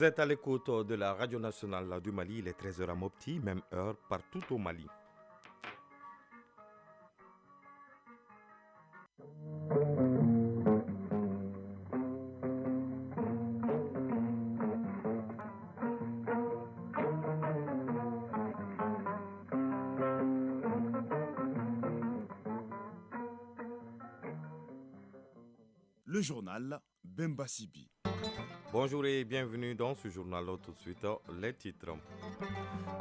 Vous êtes à l'écoute de la radio nationale du Mali, il est 13h à Mopti, même heure partout au Mali. Le journal Bemba Sibi. Bonjour et bienvenue dans ce journal. Tout de suite, les titres.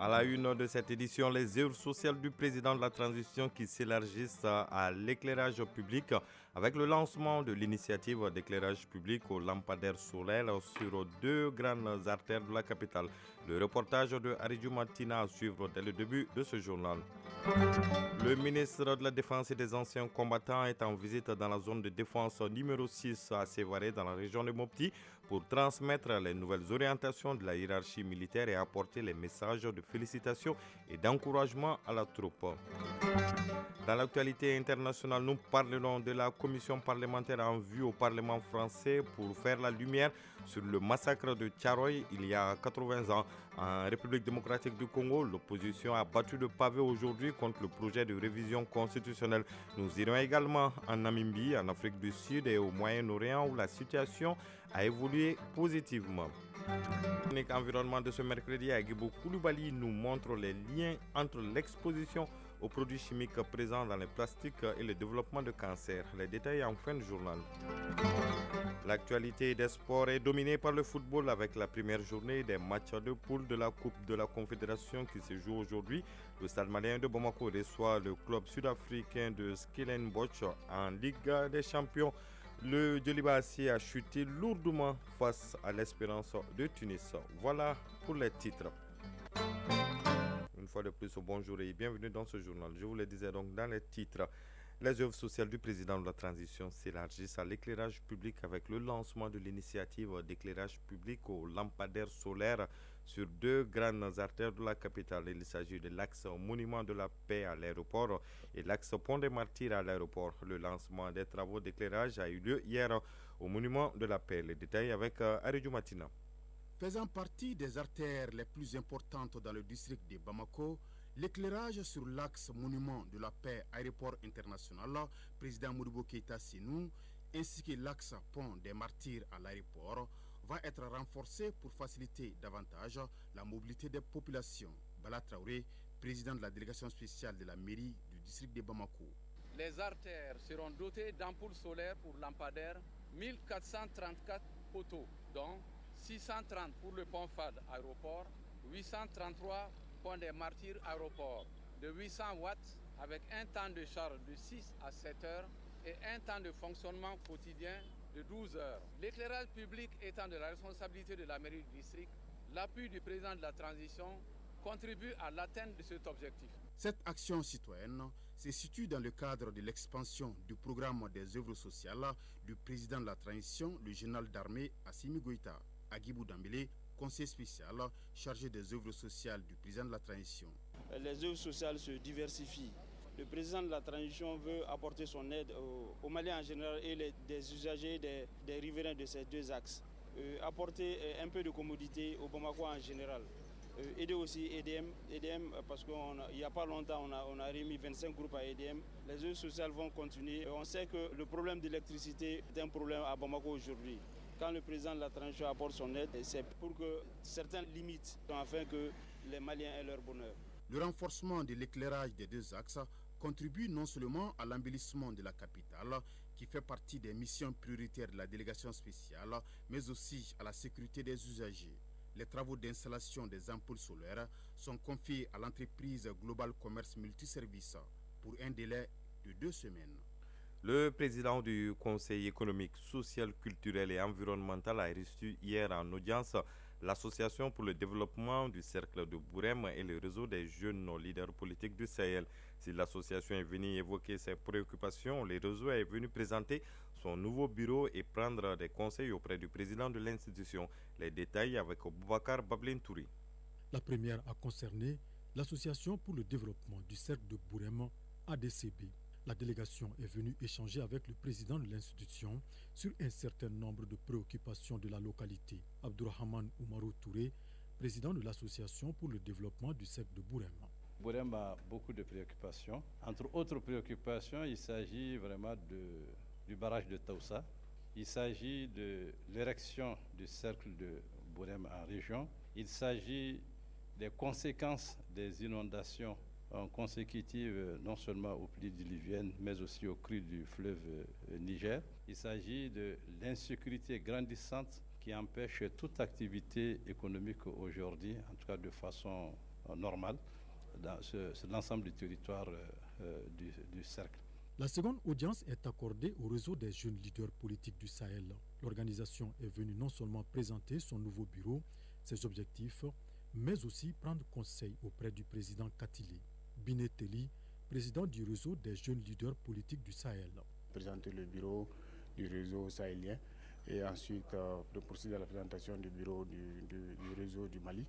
À la une de cette édition, les œuvres sociales du président de la transition qui s'élargissent à l'éclairage public avec le lancement de l'initiative d'éclairage public aux lampadaires solaires sur deux grandes artères de la capitale. Le reportage de Aridju Martina à suivre dès le début de ce journal. Le ministre de la Défense et des anciens combattants est en visite dans la zone de défense numéro 6 à Sévaré dans la région de Mopti pour transmettre les nouvelles orientations de la hiérarchie militaire et apporter les messages de félicitations et d'encouragement à la troupe. Dans l'actualité internationale, nous parlerons de la commission parlementaire en vue au Parlement français pour faire la lumière sur le massacre de Tcharoy il y a 80 ans. En République démocratique du Congo, l'opposition a battu le pavé aujourd'hui contre le projet de révision constitutionnelle. Nous irons également en Namibie, en Afrique du Sud et au Moyen-Orient où la situation a évolué positivement. L'environnement de ce mercredi à Guibou Koulibaly nous montre les liens entre l'exposition aux produits chimiques présents dans les plastiques et le développement de cancer. Les détails en fin de journal. L'actualité des sports est dominée par le football avec la première journée des matchs de poule de la Coupe de la Confédération qui se joue aujourd'hui. Le Stade malien de Bamako reçoit le club sud-africain de Stellenbosch en Ligue des Champions. Le Djolibassi a chuté lourdement face à l'Espérance de Tunis. Voilà pour les titres. Une fois de plus, bonjour et bienvenue dans ce journal. Je vous le disais donc dans les titres. Les œuvres sociales du président de la transition s'élargissent à l'éclairage public avec le lancement de l'initiative d'éclairage public aux lampadaires solaires sur deux grandes artères de la capitale. Il s'agit de l'axe Monument de la Paix à l'aéroport et l'axe Pont des Martyrs à l'aéroport. Le lancement des travaux d'éclairage a eu lieu hier au Monument de la Paix. Les détails avec Aridju Matina. Faisant partie des artères les plus importantes dans le district de Bamako, l'éclairage sur l'axe Monument de la Paix Aéroport International, président Modibo Keïta Sénou, ainsi que l'axe Pont des Martyrs à l'aéroport, va être renforcé pour faciliter davantage la mobilité des populations. Bala Traoré, président de la délégation spéciale de la mairie du district de Bamako. Les artères seront dotées d'ampoules solaires pour lampadaires, 1434 poteaux, dont 630 pour le pont FAD aéroport, 833 pont des Martyrs aéroport, de 800 watts avec un temps de charge de 6 à 7 heures et un temps de fonctionnement quotidien de 12 heures. L'éclairage public étant de la responsabilité de la mairie du district, l'appui du président de la transition contribue à l'atteinte de cet objectif. Cette action citoyenne se situe dans le cadre de l'expansion du programme des œuvres sociales du président de la transition, le général d'armée Assimi Goïta. Agibou Dambélé, conseiller spécial chargé des œuvres sociales du président de la transition. Les œuvres sociales se diversifient. Le président de la transition veut apporter son aide aux Maliens en général et des usagers des riverains de ces deux axes. Apporter un peu de commodité au Bamako en général. Aider aussi EDM parce qu'il n'y a pas longtemps on a remis 25 groupes à EDM. Les œuvres sociales vont continuer. On sait que le problème d'électricité est un problème à Bamako aujourd'hui. Quand le président de la transition apporte son aide, c'est pour que certaines limites, afin que les Maliens aient leur bonheur. Le renforcement de l'éclairage des deux axes contribue non seulement à l'embellissement de la capitale, qui fait partie des missions prioritaires de la délégation spéciale, mais aussi à la sécurité des usagers. Les travaux d'installation des ampoules solaires sont confiés à l'entreprise Global Commerce Multiservice pour un délai de 2 semaines. Le président du Conseil économique, social, culturel et environnemental a reçu hier en audience l'Association pour le développement du cercle de Bourem et le réseau des jeunes leaders politiques du Sahel. Si l'association est venue évoquer ses préoccupations, le réseau est venu présenter son nouveau bureau et prendre des conseils auprès du président de l'institution. Les détails avec Boubacar Bablin Touri. La première a concerné l'Association pour le développement du cercle de Bourem, ADCB. La délégation est venue échanger avec le président de l'institution sur un certain nombre de préoccupations de la localité. Abdourahmane Oumarou Touré, président de l'association pour le développement du secteur de Bourem. Bourem a beaucoup de préoccupations. Entre autres préoccupations, il s'agit vraiment du barrage de Taoussa. Il s'agit de l'érection du cercle de Bourem en région. Il s'agit des conséquences des inondations consécutives non seulement aux pluies diluviennes, mais aussi aux crues du fleuve Niger. Il s'agit de l'insécurité grandissante qui empêche toute activité économique aujourd'hui, en tout cas de façon normale, sur l'ensemble du territoire du cercle. La seconde audience est accordée au réseau des jeunes leaders politiques du Sahel. L'organisation est venue non seulement présenter son nouveau bureau, ses objectifs, mais aussi prendre conseil auprès du président Katile. Binet Teli, président du réseau des jeunes leaders politiques du Sahel. Présenter le bureau du réseau sahélien et ensuite de procéder à la présentation du bureau du réseau du Mali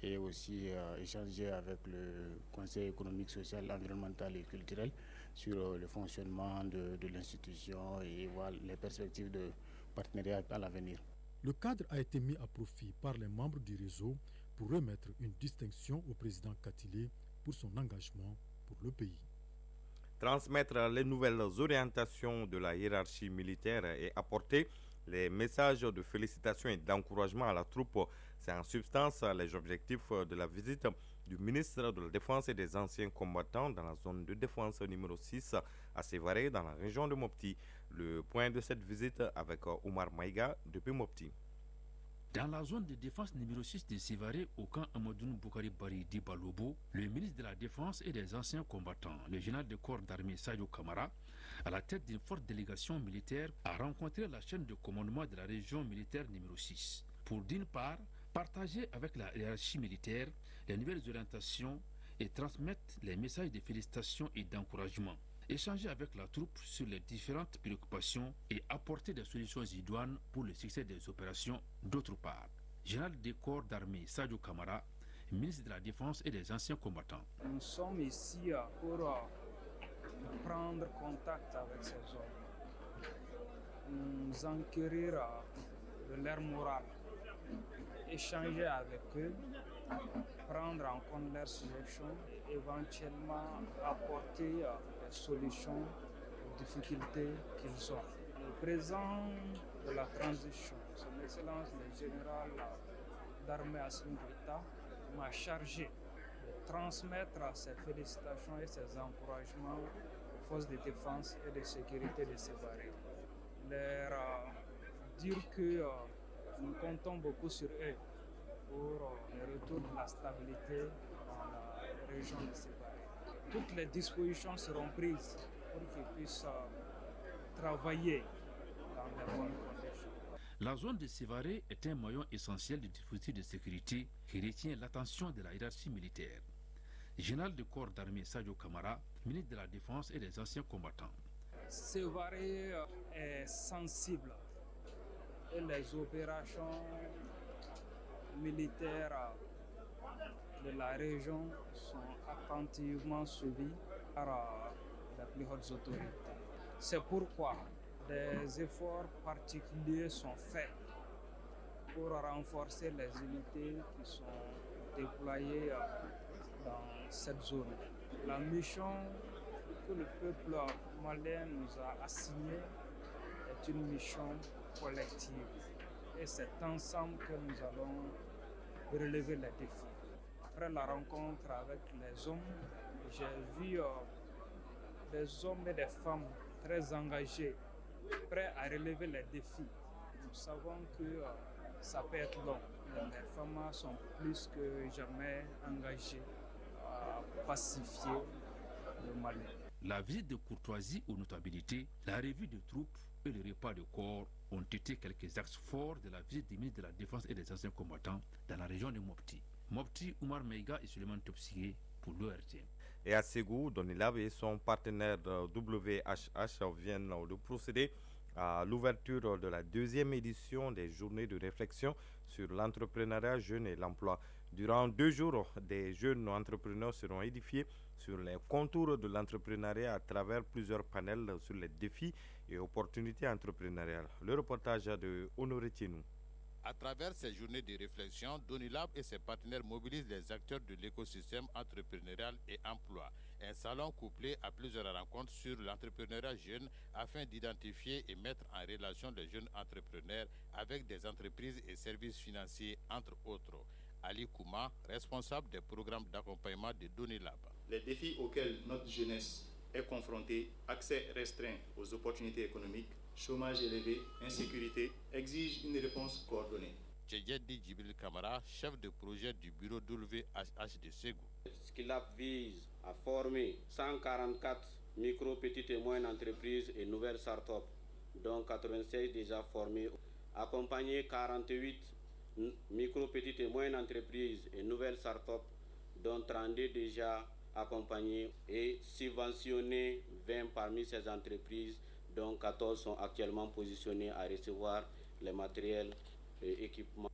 et aussi échanger avec le Conseil économique, social, environnemental et culturel sur le fonctionnement de l'institution et voir les perspectives de partenariat à l'avenir. Le cadre a été mis à profit par les membres du réseau pour remettre une distinction au président Katile pour son engagement pour le pays. Transmettre les nouvelles orientations de la hiérarchie militaire et apporter les messages de félicitations et d'encouragement à la troupe, c'est en substance les objectifs de la visite du ministre de la Défense et des anciens combattants dans la zone de défense numéro 6 à Sévaré dans la région de Mopti. Le point de cette visite avec Oumar Maïga depuis Mopti. Dans la zone de défense numéro 6 de Sévaré, au camp Amadoun Boukari Bari Dibalobo, le ministre de la Défense et des anciens combattants, le général de corps d'armée Sadio Kamara, à la tête d'une forte délégation militaire, a rencontré la chaîne de commandement de la région militaire numéro 6 pour, d'une part, partager avec la hiérarchie militaire les nouvelles orientations et transmettre les messages de félicitations et d'encouragement, échanger avec la troupe sur les différentes préoccupations et apporter des solutions idoines pour le succès des opérations. D'autre part, général des corps d'armée Sadio Kamara, ministre de la Défense et des anciens combattants. Nous sommes ici pour prendre contact avec ces hommes, nous enquérir de leur morale, échanger avec eux, prendre en compte leurs suggestions et éventuellement apporter des solutions aux difficultés qu'ils ont. Le président de la transition, son Excellence le général d'armée Assimi Goïta, m'a chargé de transmettre ses félicitations et ses encouragements aux forces de défense et de sécurité de Sévaré. Leur dire que nous comptons beaucoup sur eux pour le retour de la stabilité dans la région de Sévaré. Toutes les dispositions seront prises pour qu'ils puissent travailler dans de bonnes conditions. La zone de Sévaré est un maillon essentiel du dispositif de sécurité qui retient l'attention de la hiérarchie militaire. Général de corps d'armée Sadio Kamara, ministre de la Défense et des anciens combattants. Sévaré est sensible et les opérations militaires de la région sont attentivement suivies par les plus hautes autorités. C'est pourquoi des efforts particuliers sont faits pour renforcer les unités qui sont déployées dans cette zone. La mission que le peuple malien nous a assignée est une mission collective et c'est ensemble que nous allons relever les défis. Après la rencontre avec les hommes, j'ai vu des hommes et des femmes très engagés, prêts à relever les défis. Nous savons que ça peut être long, mais les femmes sont plus que jamais engagées à pacifier le Mali. La visite de courtoisie aux notabilités, la revue de troupes et le repas de corps ont été quelques axes forts de la visite du ministre de la Défense et des anciens combattants dans la région de Mopti. Mopti, Oumar Maïga et Suleiman Topsié pour l'ORTM. Et à Ségou, Donilab et son partenaire WHH viennent de procéder à l'ouverture de la deuxième édition des journées de réflexion sur l'entrepreneuriat jeune et l'emploi. Durant 2 jours, des jeunes entrepreneurs seront édifiés sur les contours de l'entrepreneuriat à travers plusieurs panels sur les défis et opportunités entrepreneuriales. Le reportage de Honoré Tienou. À travers ces journées de réflexion, Donilab et ses partenaires mobilisent les acteurs de l'écosystème entrepreneurial et emploi. Un salon couplé à plusieurs rencontres sur l'entrepreneuriat jeune afin d'identifier et mettre en relation les jeunes entrepreneurs avec des entreprises et services financiers, entre autres. Ali Kouma, responsable des programmes d'accompagnement de Donilab. Les défis auxquels notre jeunesse est confrontée, accès restreint aux opportunités économiques, chômage élevé, insécurité, exigent une réponse coordonnée. Djedjedi Djibril Kamara, chef de projet du bureau d'OLVHH de Ségou. Skilab vise à former 144 micro, petites et moyennes entreprises et nouvelles start-up, dont 96 déjà formées, accompagner 48 micro, petites et moyennes entreprises et nouvelles start-up, dont 32 déjà accompagnées, et subventionner 20 parmi ces entreprises, dont 14 sont actuellement positionnés à recevoir les matériels et équipements.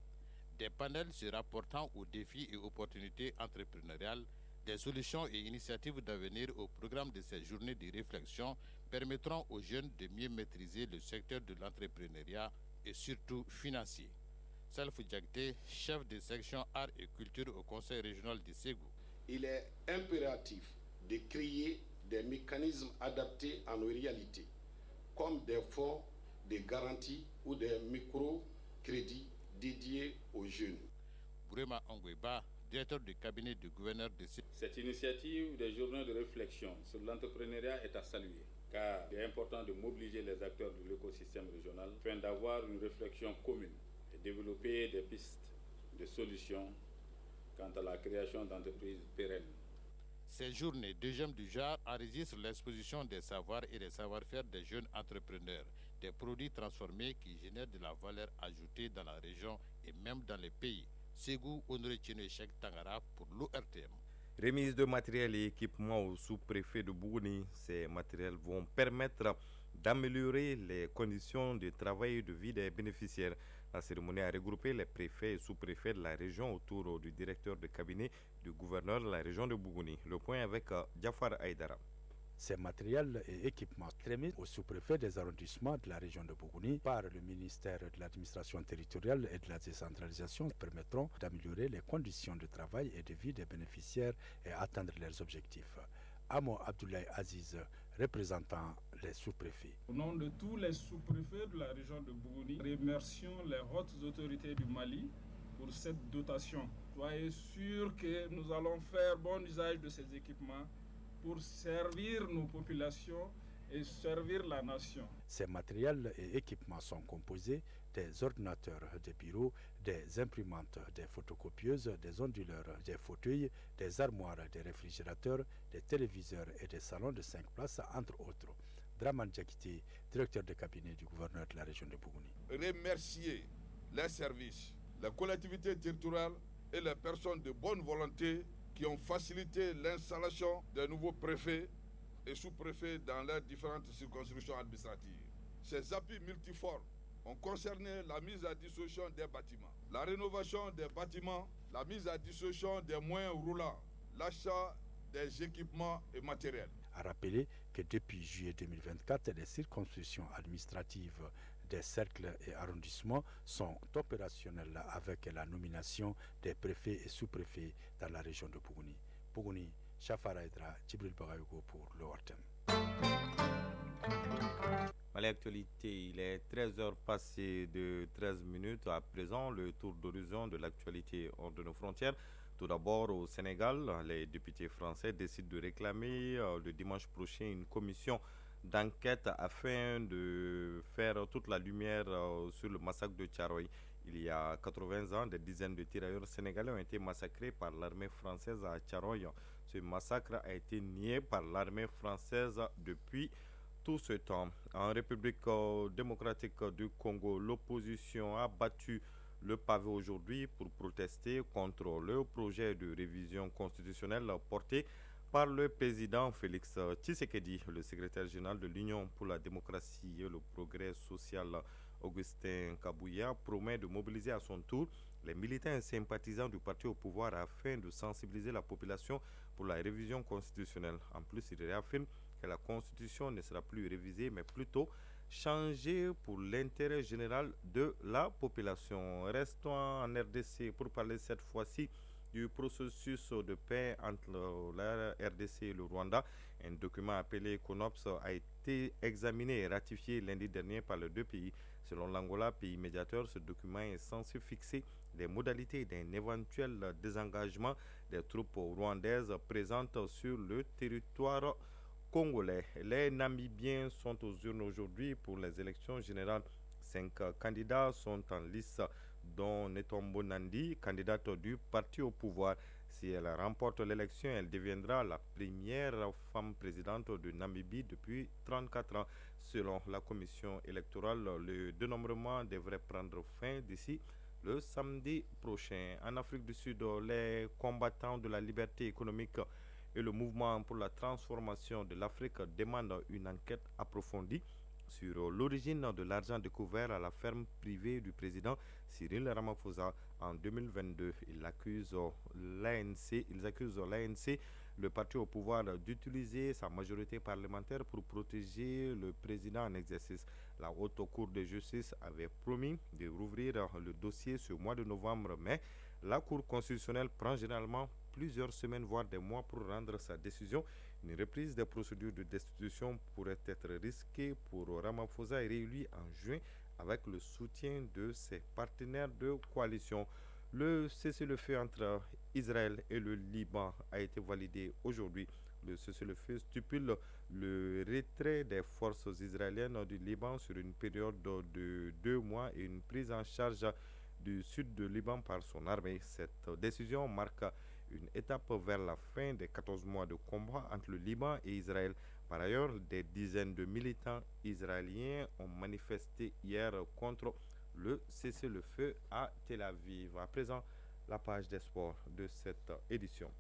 Des panels se rapportant aux défis et opportunités entrepreneuriales, des solutions et initiatives d'avenir au programme de ces journées de réflexion permettront aux jeunes de mieux maîtriser le secteur de l'entrepreneuriat et surtout financier. Salfou Diakté, chef de section art et culture au conseil régional de Ségou. Il est impératif de créer des mécanismes adaptés à nos réalités, comme des fonds de garantie ou des microcrédits dédiés aux jeunes. Bourema Ongweba, directeur du cabinet du gouverneur de Ségou. Cette initiative des journées de réflexion sur l'entrepreneuriat est à saluer, car il est important de mobiliser les acteurs de l'écosystème régional afin d'avoir une réflexion commune et développer des pistes de solutions quant à la création d'entreprises pérennes. Ces journées, deuxième du genre, enregistrent l'exposition des savoirs et des savoir-faire des jeunes entrepreneurs, des produits transformés qui génèrent de la valeur ajoutée dans la région et même dans les pays. Ségou, Honoré Tchénéchek Tangara pour l'ORTM. Remise de matériel et équipements au sous-préfet de Bougouni. Ces matériels vont permettre d'améliorer les conditions de travail et de vie des bénéficiaires. La cérémonie a regroupé les préfets et sous-préfets de la région autour du directeur de cabinet du gouverneur de la région de Bougouni. Le point avec Jafar Aïdara. Ces matériels et équipements remis au sous-préfet des arrondissements de la région de Bougouni par le ministère de l'administration territoriale et de la décentralisation permettront d'améliorer les conditions de travail et de vie des bénéficiaires et atteindre leurs objectifs. Amo Abdoulaye Aziz, représentant les sous-préfets. Au nom de tous les sous-préfets de la région de Bougouni, remercions les hautes autorités du Mali pour cette dotation. Soyez sûrs que nous allons faire bon usage de ces équipements pour servir nos populations et servir la nation. Ces matériels et équipements sont composés des ordinateurs, des bureaux, des imprimantes, des photocopieuses, des onduleurs, des fauteuils, des armoires, des réfrigérateurs, des téléviseurs et des salons de 5 places, entre autres. Draman Djakiti, directeur de cabinet du gouverneur de la région de Bougouni. Remercier les services, la collectivité territoriale et les personnes de bonne volonté qui ont facilité l'installation des nouveaux préfets et sous-préfets dans leurs différentes circonscriptions administratives. Ces appuis multiformes ont concerné la mise à disposition des bâtiments, la rénovation des bâtiments, la mise à disposition des moyens roulants, l'achat des équipements et matériels. A rappeler que depuis juillet 2024, les circonscriptions administratives des cercles et arrondissements sont opérationnels avec la nomination des préfets et sous-préfets dans la région de Bougouni. Bougouni, Chafar Aïdra, Djibril Bagayogo pour l'ORTM. À l'actualité, il est 13h passé de 13 minutes. À présent, le tour d'horizon de l'actualité hors de nos frontières. Tout d'abord, au Sénégal, les députés français décident de réclamer le dimanche prochain une commission d'enquête afin de faire toute la lumière sur le massacre de Thiaroye. Il y a 80 ans, des dizaines de tirailleurs sénégalais ont été massacrés par l'armée française à Thiaroye. Ce massacre a été nié par l'armée française depuis tout ce temps. En République démocratique du Congo, l'opposition a battu le pavé aujourd'hui pour protester contre le projet de révision constitutionnelle porté par le président Félix Tshisekedi. Le secrétaire général de l'Union pour la démocratie et le progrès social, Augustin Kabouya, promet de mobiliser à son tour les militants et sympathisants du parti au pouvoir afin de sensibiliser la population pour la révision constitutionnelle. En plus, il réaffirme que la constitution ne sera plus révisée, mais plutôt changée pour l'intérêt général de la population. Restons en RDC pour parler cette fois-ci du processus de paix entre la RDC et le Rwanda. Un document appelé CONOPS a été examiné et ratifié lundi dernier par les deux pays. Selon l'Angola, pays médiateur, ce document est censé fixer les modalités d'un éventuel désengagement des troupes rwandaises présentes sur le territoire congolais. Les Namibiens sont aux urnes aujourd'hui pour les élections générales. 5 candidats sont en lice, dont Netombo Nandi, candidate du parti au pouvoir. Si elle remporte l'élection, elle deviendra la première femme présidente de Namibie depuis 34 ans. Selon la commission électorale, le dénombrement devrait prendre fin d'ici le samedi prochain. En Afrique du Sud, les combattants de la liberté économique et le mouvement pour la transformation de l'Afrique demandent une enquête approfondie sur l'origine de l'argent découvert à la ferme privée du président Cyril Ramaphosa en 2022. Ils accusent l'ANC, le parti au pouvoir, d'utiliser sa majorité parlementaire pour protéger le président en exercice. La Haute Cour de justice avait promis de rouvrir le dossier ce mois de novembre, mais la Cour constitutionnelle prend généralement plusieurs semaines, voire des mois pour rendre sa décision. Une reprise des procédures de destitution pourrait être risquée pour Ramaphosa et réélu en juin avec le soutien de ses partenaires de coalition. Le cessez-le-feu entre Israël et le Liban a été validé aujourd'hui. Le cessez-le-feu stipule le retrait des forces israéliennes du Liban sur une période de 2 mois et une prise en charge du sud du Liban par son armée. Cette décision marque une étape vers la fin des 14 mois de combat entre le Liban et Israël. Par ailleurs, des dizaines de militants israéliens ont manifesté hier contre le cessez-le-feu à Tel Aviv. À présent, la page des sports de cette édition.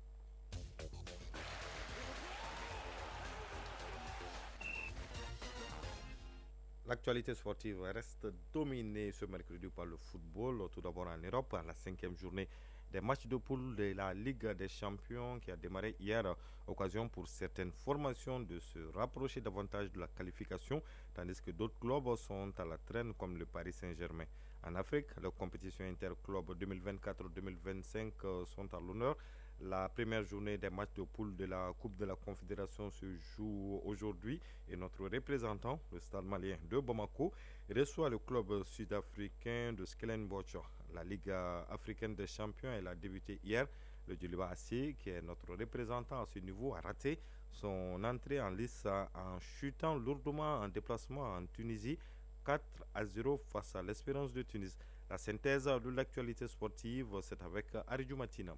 L'actualité sportive reste dominée ce mercredi par le football. Tout d'abord en Europe, à la 5e journée des matchs de poule de la Ligue des Champions qui a démarré hier, occasion pour certaines formations de se rapprocher davantage de la qualification, tandis que d'autres clubs sont à la traîne comme le Paris Saint-Germain. En Afrique, les compétitions interclubs 2024-2025 sont à l'honneur. La première journée des matchs de poule de la Coupe de la Confédération se joue aujourd'hui et notre représentant, le Stade malien de Bamako, reçoit le club sud-africain de Stellenbosch. La Ligue africaine des champions, elle a débuté hier. Le Djoliba AC, qui est notre représentant à ce niveau, a raté son entrée en lice en chutant lourdement en déplacement en Tunisie, 4-0 face à l'Espérance de Tunis. La synthèse de l'actualité sportive, c'est avec Aridou Matina.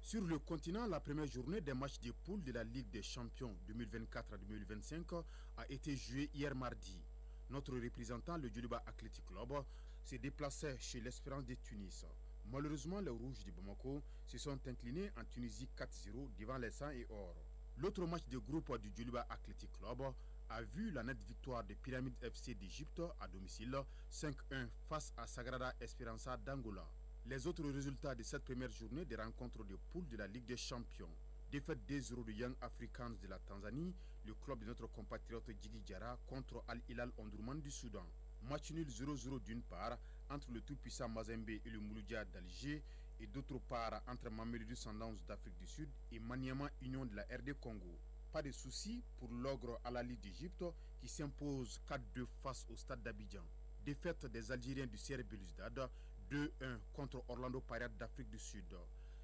Sur le continent, la première journée des matchs de poule de la Ligue des champions 2024 à 2025 a été jouée hier mardi. Notre représentant, le Djoliba Athletic Club, se déplaçait chez l'Espérance de Tunis. Malheureusement, les Rouges de Bamako se sont inclinés en Tunisie 4-0 devant les Sang et Or. L'autre match de groupe du Djoliba Athletic Club a vu la nette victoire des Pyramides FC d'Égypte à domicile 5-1 face à Sagrada Esperança d'Angola. Les autres résultats de cette première journée des rencontres de poule de la Ligue des Champions. Défaite 2-0 de Young Africans de la Tanzanie, le club de notre compatriote Djigui Diarra contre Al Hilal Omdurman du Soudan. Match nul 0-0 d'une part entre le tout-puissant Mazembe et le Mouloudia d'Alger et d'autre part entre Mamelodi Sundowns d'Afrique du Sud et Maniama Union de la RD Congo. Pas de souci pour l'ogre Al-Ali d'Égypte qui s'impose 4-2 face au stade d'Abidjan. Défaite des Algériens du CR Belouizdad 2-1 contre Orlando Pirates d'Afrique du Sud.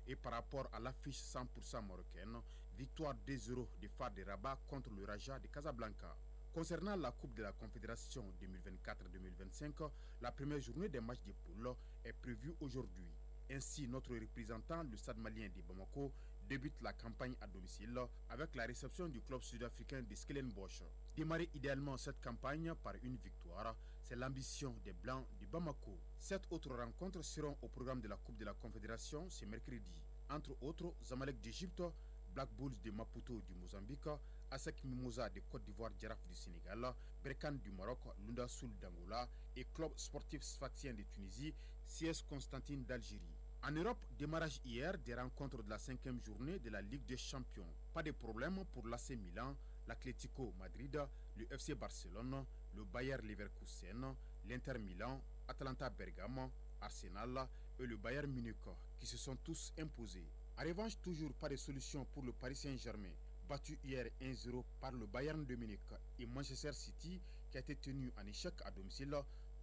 Et par rapport à l'affiche 100% marocaine, victoire 2-0 des Phares de Rabat contre le Raja de Casablanca. Concernant la Coupe de la Confédération 2024-2025, la première journée des matchs de poule est prévue aujourd'hui. Ainsi, notre représentant, le Stade malien de Bamako, débute la campagne à domicile avec la réception du club sud-africain de Stellenbosch. Démarrer idéalement cette campagne par une victoire, c'est l'ambition des Blancs de Bamako. 7 autres rencontres seront au programme de la Coupe de la Confédération ce mercredi. Entre autres, Zamalek d'Égypte Black Bulls de Maputo du Mozambique, ASEC Mimosa de Côte d'Ivoire Giraffe du Sénégal, Berkane du Maroc, Lunda Soul d'Angola et Club Sportif Sfaxien de Tunisie, CS Constantine d'Algérie. En Europe, démarrage hier des rencontres de la 5e journée de la Ligue des Champions. Pas de problème pour l'AC Milan, l'Atlético Madrid, le FC Barcelone, le Bayer Leverkusen, l'Inter Milan, Atalanta Bergame, Arsenal et le Bayern Munich qui se sont tous imposés. En revanche, toujours pas de solution pour le Paris Saint-Germain, battu hier 1-0 par le Bayern de Munich, et Manchester City qui a été tenu en échec à domicile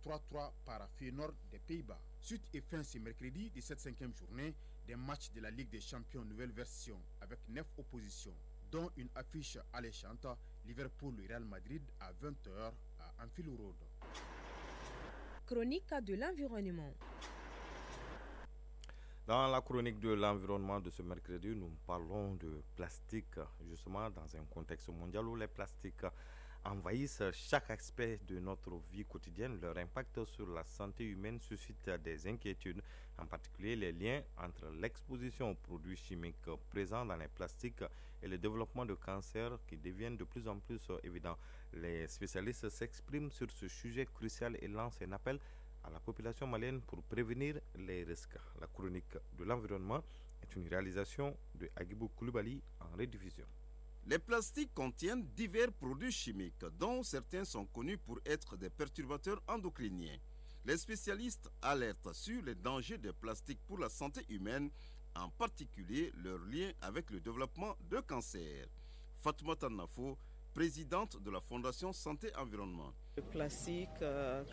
3-3 par Feyenoord des Pays-Bas. Suite et fin ce mercredi de cette 5e journée des matchs de la Ligue des Champions nouvelle version avec 9 oppositions, dont une affiche alléchante, Liverpool-Real Madrid à 20h à Anfield Road. Chronique de l'environnement. Dans la chronique de l'environnement de ce mercredi, nous parlons de plastique, justement dans un contexte mondial où les plastiques envahissent chaque aspect de notre vie quotidienne. Leur impact sur la santé humaine suscite des inquiétudes, en particulier les liens entre l'exposition aux produits chimiques présents dans les plastiques et le développement de cancers qui deviennent de plus en plus évidents. Les spécialistes s'expriment sur ce sujet crucial et lancent un appel à la population malienne pour prévenir les risques. La chronique de l'environnement est une réalisation de Agibou Koulibaly en rediffusion. Les plastiques contiennent divers produits chimiques, dont certains sont connus pour être des perturbateurs endocriniens. Les spécialistes alertent sur les dangers des plastiques pour la santé humaine, en particulier leur lien avec le développement de cancers. Fatoumata Nafo, présidente de la Fondation Santé Environnement. Le plastique,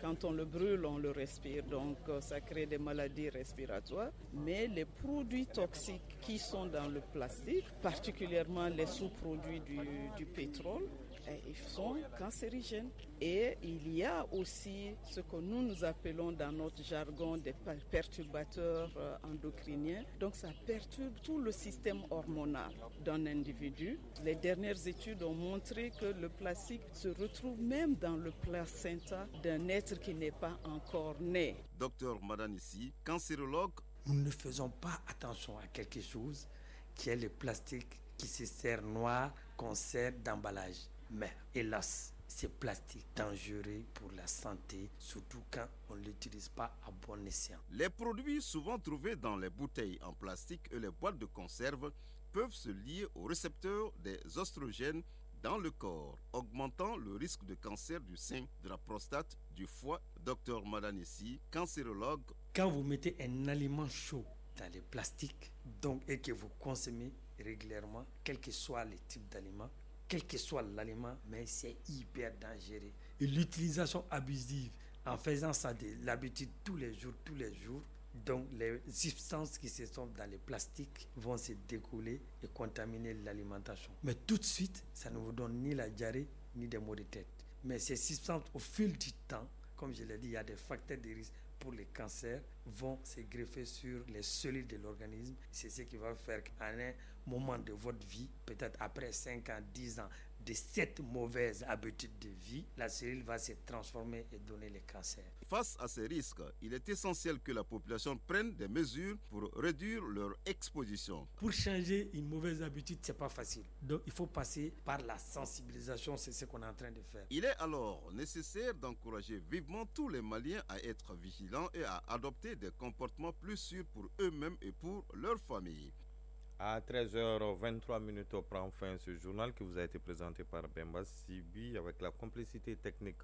quand on le brûle, on le respire, donc ça crée des maladies respiratoires. Mais les produits toxiques qui sont dans le plastique, particulièrement les sous-produits du pétrole, ils sont cancérigènes. Et il y a aussi ce que nous appelons dans notre jargon des perturbateurs endocriniens. Donc ça perturbe tout le système hormonal d'un individu. Les dernières études ont montré que le plastique se retrouve même dans le placenta d'un être qui n'est pas encore né. Docteur Madanissi, cancérologue. Nous ne faisons pas attention à quelque chose qui est le plastique qui se sert noir, qu'on sert d'emballage. Mais hélas, c'est plastique dangereux pour la santé, surtout quand on ne l'utilise pas à bon escient. Les produits souvent trouvés dans les bouteilles en plastique et les boîtes de conserve peuvent se lier aux récepteurs des oestrogènes dans le corps, augmentant le risque de cancer du sein, de la prostate, du foie. Docteur Madanissi, cancérologue. Quand vous mettez un aliment chaud dans les plastiques et que vous consommez régulièrement, quel que soit le type d'aliment, quel que soit l'aliment, mais c'est hyper dangereux. Et l'utilisation abusive, en faisant ça de l'habitude tous les jours, donc les substances qui se trouvent dans les plastiques vont se découler et contaminer l'alimentation. Mais tout de suite, ça ne vous donne ni la diarrhée, ni des maux de tête. Mais ces substances, au fil du temps, comme je l'ai dit, il y a des facteurs de risque pour les cancers, vont se greffer sur les cellules de l'organisme. C'est ce qui va faire qu'à un moment de votre vie, peut-être après 5 ans, 10 ans, de cette mauvaise habitude de vie, la cellule va se transformer et donner le cancer. Face à ces risques, il est essentiel que la population prenne des mesures pour réduire leur exposition. Pour changer une mauvaise habitude, c'est pas facile. Donc il faut passer par la sensibilisation, c'est ce qu'on est en train de faire. Il est alors nécessaire d'encourager vivement tous les Maliens à être vigilants et à adopter des comportements plus sûrs pour eux-mêmes et pour leur famille. À 13h23 prend fin ce journal qui vous a été présenté par Bemba Sibi avec la complicité technique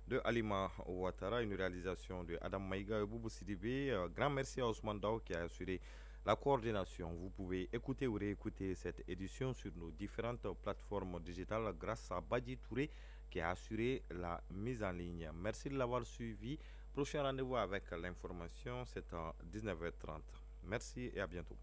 de Alima Ouattara, une réalisation de Adam Maïga et Boubou Sidibé. Grand merci à Ousmane Dao qui a assuré la coordination. Vous pouvez écouter ou réécouter cette édition sur nos différentes plateformes digitales grâce à Badi Touré qui a assuré la mise en ligne. Merci de l'avoir suivi. Prochain rendez-vous avec l'information, c'est à 19h30. Merci et à bientôt.